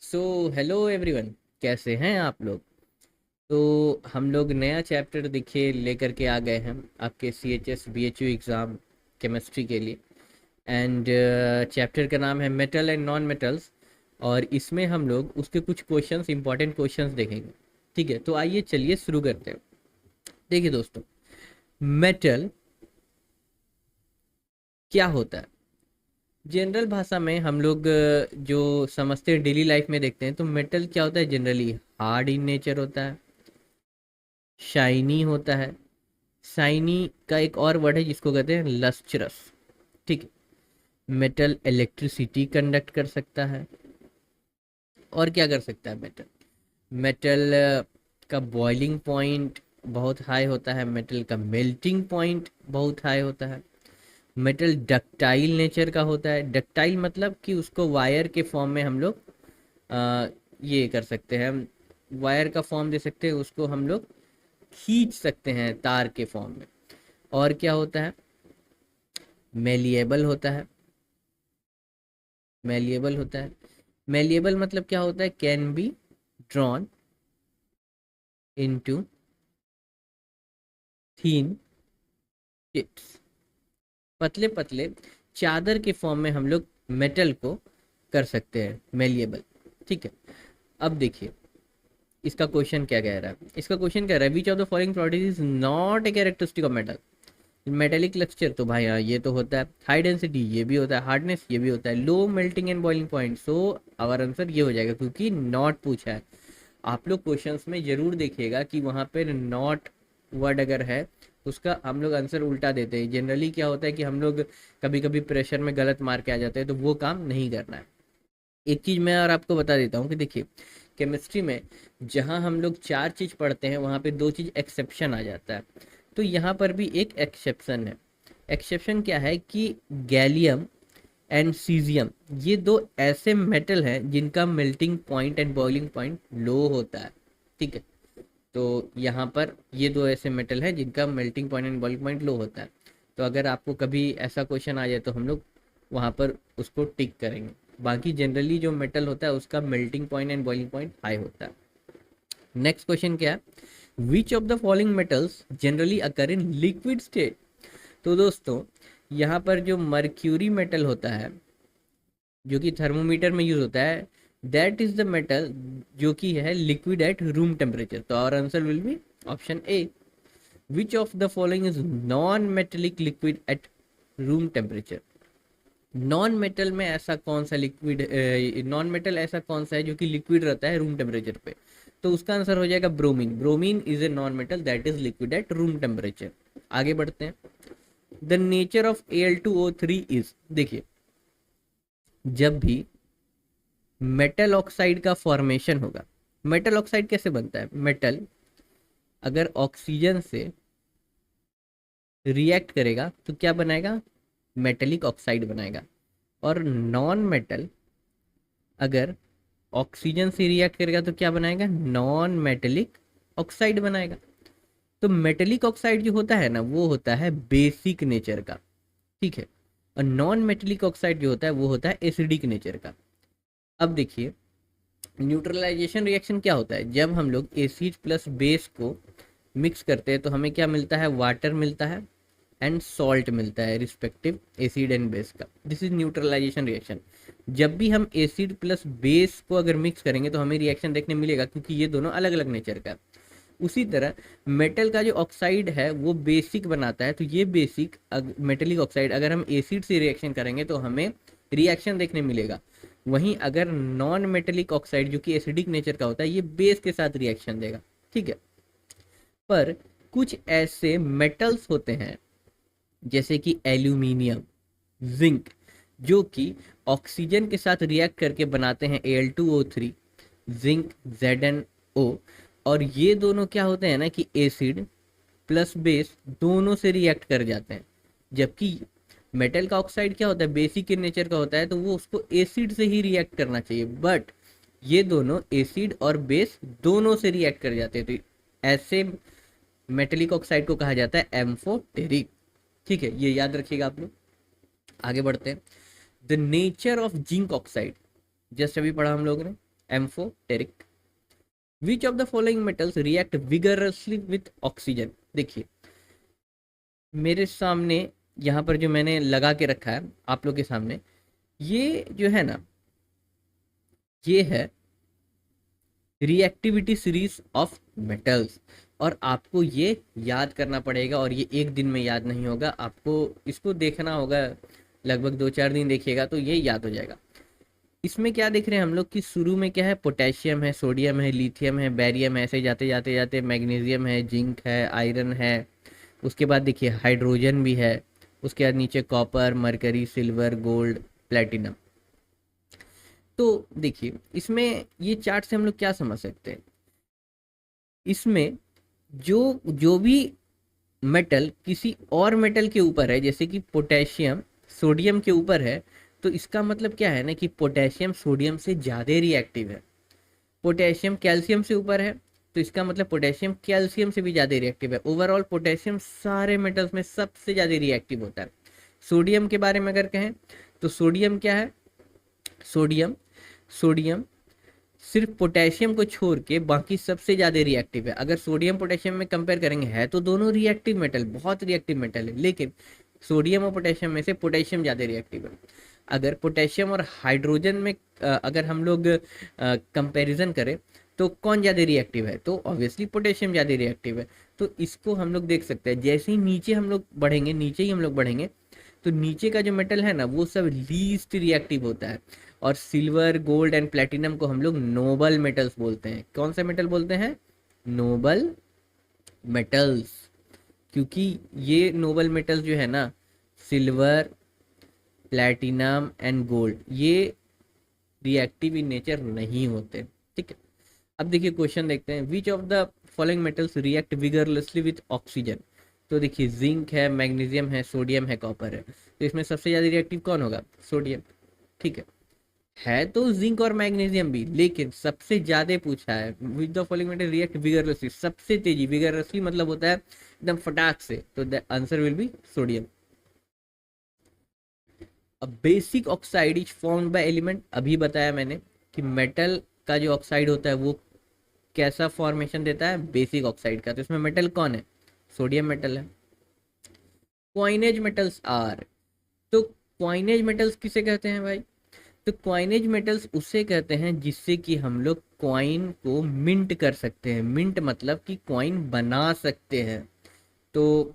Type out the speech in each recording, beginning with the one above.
So hello everyone, कैसे हैं आप लोग। तो हम लोग नया चैप्टर देखिए लेकर के आ गए हैं आपके C H S B H U exam chemistry के लिए। एंड चैप्टर का नाम है मेटल एंड नॉन मेटल्स। और इसमें हम लोग उसके कुछ क्वेश्चंस, इंपॉर्टेंट क्वेश्चंस देखेंगे। ठीक है, तो आइए चलिए शुरू करते हैं। देखिए दोस्तों, मेटल क्या होता है। जनरल भाषा में हम लोग जो समझते हैं, डेली लाइफ में देखते हैं, तो मेटल क्या होता है। जनरली हार्ड इन नेचर होता है, शाइनी होता है। शाइनी का एक और वर्ड है जिसको कहते हैं लस्ट्रस। ठीक है। मेटल इलेक्ट्रिसिटी कंडक्ट कर सकता है। और क्या कर सकता है मेटल। मेटल का बॉइलिंग पॉइंट बहुत हाई होता है। मेटल का मेल्टिंग पॉइंट बहुत हाई होता है। मेटल डक्टाइल नेचर का होता है। डक्टाइल मतलब कि उसको वायर के फॉर्म में हम लोग ये कर सकते हैं। वायर का फॉर्म दे सकते हैं उसको, हम लोग खींच सकते हैं तार के फॉर्म में। और क्या होता है, मेलिएबल होता है। मेलिएबल होता है। मेलिएबल मतलब क्या होता है, can be drawn into thin tips. पतले पतले चादर के फॉर्म में हम लोग मेटल को कर सकते हैं मेलिएबल। ठीक है। अब देखिए इसका क्वेश्चन क्या कह रहा है। इसका क्वेश्चन कह रहा है विच of the following properties is not a characteristic of metal. Metallic cluster तो भाई हाँ ये तो होता है। हाई डेंसिटी ये भी होता है। हार्डनेस ये भी होता है। Low melting and boiling point, so our answer ये हो जाएगा क्योंकि नॉट पूछा है। आप लोग क्वेश्चंस में जरूर देखिएगा कि वहाँ पे नॉट वर्ड अगर है उसका हम लोग आंसर उल्टा देते हैं। जनरली क्या होता है कि हम लोग कभी कभी प्रेशर में गलत मार के आ जाते हैं, तो वो काम नहीं करना है। एक चीज़ मैं और आपको बता देता हूँ कि देखिए केमिस्ट्री में जहाँ हम लोग चार चीज़ पढ़ते हैं वहाँ पे दो चीज़ एक्सेप्शन आ जाता है। तो यहाँ पर भी एक एक्सेप्शन है। एक्सेप्शन क्या है कि गैलियम एंड सीजियम ये दो ऐसे मेटल हैं जिनका melting point and boiling point low होता है। ठीक है। तो यहाँ पर ये दो ऐसे मेटल हैं जिनका melting point and boiling point low होता है। तो अगर आपको कभी ऐसा क्वेश्चन आ जाए तो हम लोग वहाँ पर उसको टिक करेंगे। बाकी जनरली जो मेटल होता है उसका melting point and boiling point high होता है। नेक्स्ट क्वेश्चन क्या है, विच of the following metals generally occur in liquid state. तो दोस्तों यहाँ पर जो मर्क्यूरी मेटल होता है जो कि थर्मोमीटर में यूज होता है, दैट इज द मेटल जो कि है लिक्विड एट रूम टेम्परेचर। तो our answer will be option A. Which of the following is non metallic liquid at room temperature. Non metal में ऐसा कौन सा लिक्विड, नॉन मेटल ऐसा कौन सा है जो कि लिक्विड रहता है रूम टेम्परेचर पे। तो उसका आंसर हो जाएगा bromine. Bromine is a non metal that is liquid at room temperature. आगे बढ़ते हैं। The nature of Al2O3 is, देखिए जब भी मेटल ऑक्साइड का फॉर्मेशन होगा, मेटल ऑक्साइड कैसे बनता है। मेटल अगर ऑक्सीजन से रिएक्ट करेगा तो क्या बनाएगा, मेटेलिक ऑक्साइड बनाएगा। और नॉन मेटल अगर ऑक्सीजन से रिएक्ट करेगा तो क्या बनाएगा, नॉन मेटेलिक ऑक्साइड बनाएगा। तो मेटेलिक ऑक्साइड जो होता है ना वो होता है बेसिक नेचर का। ठीक है। और नॉन मेटेलिक ऑक्साइड जो होता है वो होता है एसिडिक नेचर का। अब देखिए न्यूट्रलाइजेशन रिएक्शन क्या होता है, जब हम लोग एसिड प्लस बेस को मिक्स करते हैं तो हमें क्या मिलता है, वाटर मिलता है एंड सॉल्ट मिलता है रिस्पेक्टिव एसिड एंड बेस का। This is neutralisation reaction. जब भी हम एसिड प्लस बेस को अगर मिक्स करेंगे तो हमें रिएक्शन देखने मिलेगा क्योंकि ये दोनों अलग अलग नेचर का है। उसी तरह मेटल का जो ऑक्साइड है वो बेसिक बनाता है, तो ये बेसिक मेटेलिक ऑक्साइड अगर हम एसिड से रिएक्शन करेंगे तो हमें रिएक्शन देखने मिलेगा। वहीं अगर नॉन मेटेलिक ऑक्साइड जो कि एसिडिक नेचर का होता है ये बेस के साथ रिएक्शन देगा। ठीक है। पर कुछ ऐसे मेटल्स होते हैं जैसे कि एल्यूमिनियम, जिंक, जो कि ऑक्सीजन के साथ रिएक्ट करके बनाते हैं Al2O3, जिंक ZnO। और ये दोनों क्या होते हैं ना कि एसिड प्लस बेस दोनों से रिएक्ट कर जाते हैं। जबकि मेटल का ऑक्साइड क्या होता है, बेसिक इन नेचर का होता है, तो वो उसको एसिड से ही रिएक्ट करना चाहिए। बट ये दोनों एसिड और बेस दोनों से रिएक्ट कर जाते हैं, तो ऐसे मेटेलिक ऑक्साइड को कहा जाता है एम्फोटेरिक। ठीक है, ये याद रखिएगा आप लोग। आगे बढ़ते हैं। The nature of zinc oxide, just अभी पढ़ा हम लोग ने। Amphoteric. Which of the following metals react vigorously with oxygen. देखिए मेरे सामने यहाँ पर जो मैंने लगा के रखा है आप लोग के सामने, ये जो है ना, ये है रिएक्टिविटी सीरीज ऑफ मेटल्स। और आपको ये याद करना पड़ेगा, और ये एक दिन में याद नहीं होगा, आपको इसको देखना होगा, लगभग 2-4 दिन देखिएगा तो ये याद हो जाएगा। इसमें क्या देख रहे हैं हम लोग कि शुरू में क्या है, पोटेशियम है, सोडियम है, लिथियम है, बेरियम है, ऐसे जाते जाते जाते मैग्नीशियम है, जिंक है, आयरन है, उसके बाद देखिए हाइड्रोजन भी है, उसके बाद नीचे copper, mercury, silver, gold, platinum. तो देखिए इसमें ये चार्ट से हम लोग क्या समझ सकते हैं, इसमें जो जो भी मेटल किसी और मेटल के ऊपर है, जैसे कि पोटेशियम सोडियम के ऊपर है, तो इसका मतलब क्या है ना कि पोटेशियम सोडियम से ज़्यादा रिएक्टिव है। पोटेशियम कैल्शियम से ऊपर है, तो इसका मतलब पोटेशियम कैल्शियम से भी ज़्यादा रिएक्टिव है। ओवरऑल पोटेशियम सारे मेटल्स में सबसे ज़्यादा रिएक्टिव होता है। सोडियम के बारे में अगर कहें तो सोडियम क्या है, सोडियम सोडियम सिर्फ पोटेशियम को छोड़ के बाकी सबसे ज़्यादा रिएक्टिव है। अगर सोडियम पोटेशियम में कंपेयर करेंगे, है तो दोनों रिएक्टिव मेटल, बहुत रिएक्टिव मेटल है, लेकिन सोडियम और पोटेशियम में से पोटेशियम ज़्यादा रिएक्टिव है। अगर पोटेशियम और हाइड्रोजन में अगर हम लोग कंपैरिजन करें तो कौन ज़्यादा रिएक्टिव है, तो ऑब्वियसली पोटेशियम ज़्यादा रिएक्टिव है। तो इसको हम लोग देख सकते हैं, जैसे ही नीचे हम लोग बढ़ेंगे, नीचे ही हम लोग बढ़ेंगे, तो नीचे का जो मेटल है ना वो सब लीस्ट रिएक्टिव होता है। और सिल्वर, गोल्ड एंड प्लेटिनम को हम लोग नोबल मेटल्स बोलते हैं। कौन सा मेटल बोलते हैं, नोबल मेटल्स। क्योंकि ये नोबल मेटल्स जो है ना, सिल्वर, प्लेटिनम एंड गोल्ड, ये रिएक्टिव इन नेचर नहीं होते। ठीक है, अब देखिए क्वेश्चन देखते हैं, which of the following metals react vigorously with oxygen. तो देखिए जिंक है, मैग्नीशियम है, सोडियम है, कॉपर है, तो इसमें सबसे ज़्यादा रिएक्टिव कौन होगा, सोडियम। ठीक है तो जिंक और मैग्नीशियम भी, लेकिन सबसे ज्यादा पूछा है with the following metal react vigorously, सबसे तेजी, विगरसली मतलब होता है एकदम फटाक से, तो the answer will be sodium. अब basic oxide is formed by element, अभी बताया मैंने कि मेटल का जो ऑक्साइड होता है वो कैसा फॉर्मेशन देता है, बेसिक ऑक्साइड का। तो इसमें मेटल कौन है, सोडियम मेटल है। क्वाइनेज मेटल्स आर, तो क्वाइनेज मेटल्स किसे कहते हैं भाई, तो क्वाइनेज मेटल्स उसे कहते हैं जिससे कि हम लोग क्वाइन को मिंट कर सकते हैं। मिंट मतलब कि क्वाइन बना सकते हैं। तो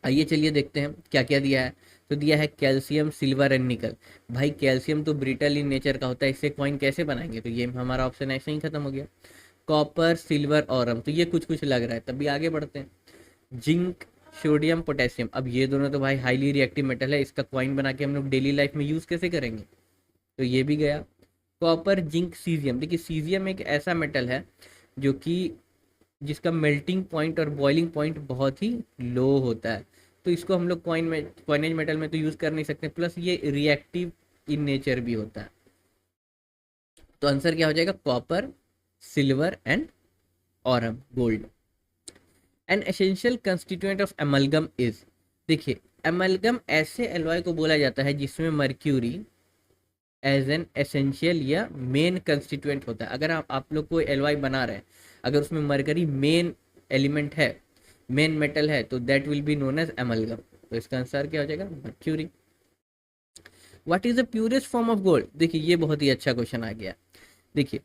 आइए चलिए देखते हैं क्या क्या दिया है। तो दिया है कैल्शियम, सिल्वर एंड निकल। भाई कैल्शियम तो ब्रिटल इन नेचर का होता है, इससे क्वाइन कैसे बनाएंगे, तो ये हमारा ऑप्शन ऐसे ही खत्म हो गया। कॉपर, सिल्वर, ऑरम, तो ये कुछ कुछ लग रहा है, तब भी आगे बढ़ते हैं। जिंक, सोडियम, पोटेशियम, अब ये दोनों तो भाई हाईली रिएक्टिव मेटल है, इसका क्वाइन बना के हम लोग डेली लाइफ में यूज़ कैसे करेंगे, तो ये भी गया। कॉपर, जिंक, सीजियम, देखिए सीजियम एक ऐसा मेटल है जो कि जिसका मेल्टिंग पॉइंट और बॉइलिंग पॉइंट बहुत ही लो होता है, तो इसको हम लोग क्वाइनेज मेटल में तो यूज़ कर नहीं सकते, प्लस ये रिएक्टिव इन नेचर भी होता है। तो आंसर क्या हो जाएगा, copper, silver and Aurum, gold. An essential constituent of amalgam is, देखिए एमलगम ऐसे एलॉय को बोला जाता है जिसमें मर्क्यूरी एज एन एसेंशियल या मेन कंस्टिट्यूएंट होता है। अगर आप लोग कोई एलॉय बना रहे हैं, अगर उसमें मरकरी मेन एलिमेंट है, मेन मेटल है, तो that will be known as amalgam. तो इसका आंसर क्या हो जाएगा, mercury. What is the purest form of gold, देखिए ये बहुत ही अच्छा क्वेश्चन आ गया। देखिए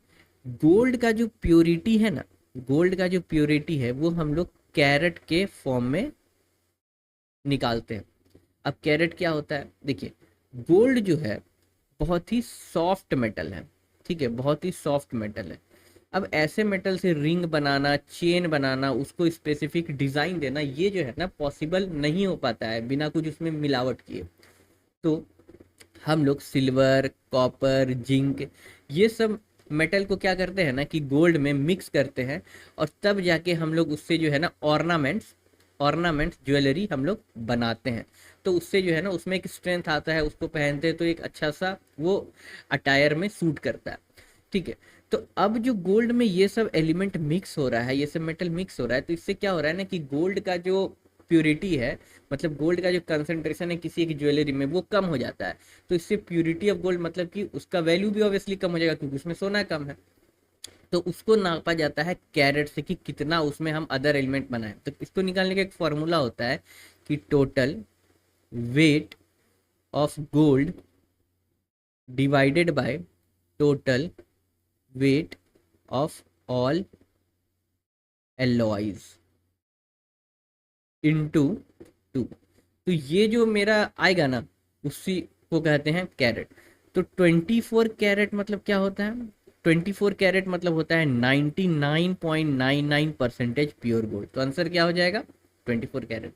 गोल्ड का जो प्योरिटी है ना, गोल्ड का जो प्योरिटी है वो हम लोग कैरेट के फॉर्म में निकालते हैं। अब कैरेट क्या होता है, देखिए गोल्ड जो है बहुत ही सॉफ्ट मेटल है, ठीक है, बहुत ही सॉफ्ट मेटल है। अब ऐसे मेटल से रिंग बनाना, चेन बनाना, उसको स्पेसिफिक डिज़ाइन देना, ये जो है ना पॉसिबल नहीं हो पाता है बिना कुछ उसमें मिलावट किए। तो हम लोग सिल्वर, कॉपर, जिंक, ये सब मेटल को क्या करते हैं ना कि गोल्ड में मिक्स करते हैं, और तब जाके हम लोग उससे जो है ना ऑर्नामेंट्स ज्वेलरी हम लोग बनाते हैं। तो उससे जो है ना उसमें एक स्ट्रेंथ आता है, उसको पहनते हैं तो एक अच्छा सा वो अटायर में सूट करता है। ठीक है, तो अब जो गोल्ड में ये सब एलिमेंट मिक्स हो रहा है, ये सब मेटल मिक्स हो रहा है, तो इससे क्या हो रहा है ना कि गोल्ड का जो प्योरिटी है, मतलब गोल्ड का जो कंसंट्रेशन है किसी एक ज्वेलरी में वो कम हो जाता है, तो इससे प्योरिटी ऑफ गोल्ड मतलब कि उसका वैल्यू भी ऑब्वियसली कम हो जाएगा क्योंकि उसमें सोना कम है। तो उसको नापा जाता है कैरेट से कि कितना उसमें हम अदर एलिमेंट बनाए। तो इसको निकालने का एक फॉर्मूला होता है कि total weight of gold divided by total weight of all alloys into 2। तो ये जो मेरा आएगा ना उसी को कहते हैं कैरेट। तो 24 कैरेट मतलब क्या होता है? 24 कैरेट मतलब होता है 99.99% प्योर गोल्ड। तो आंसर क्या हो जाएगा? 24 कैरेट।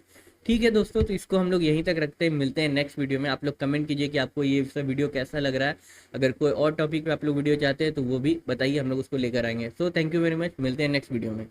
ठीक है दोस्तों, तो इसको हम लोग यहीं तक रखते हैं, मिलते हैं नेक्स्ट वीडियो में। आप लोग कमेंट कीजिए कि आपको ये सब वीडियो कैसा लग रहा है। अगर कोई और टॉपिक पे आप लोग वीडियो चाहते हैं तो वो भी बताइए, हम लोग उसको लेकर आएंगे। So thank you very much, मिलते हैं नेक्स्ट वीडियो में।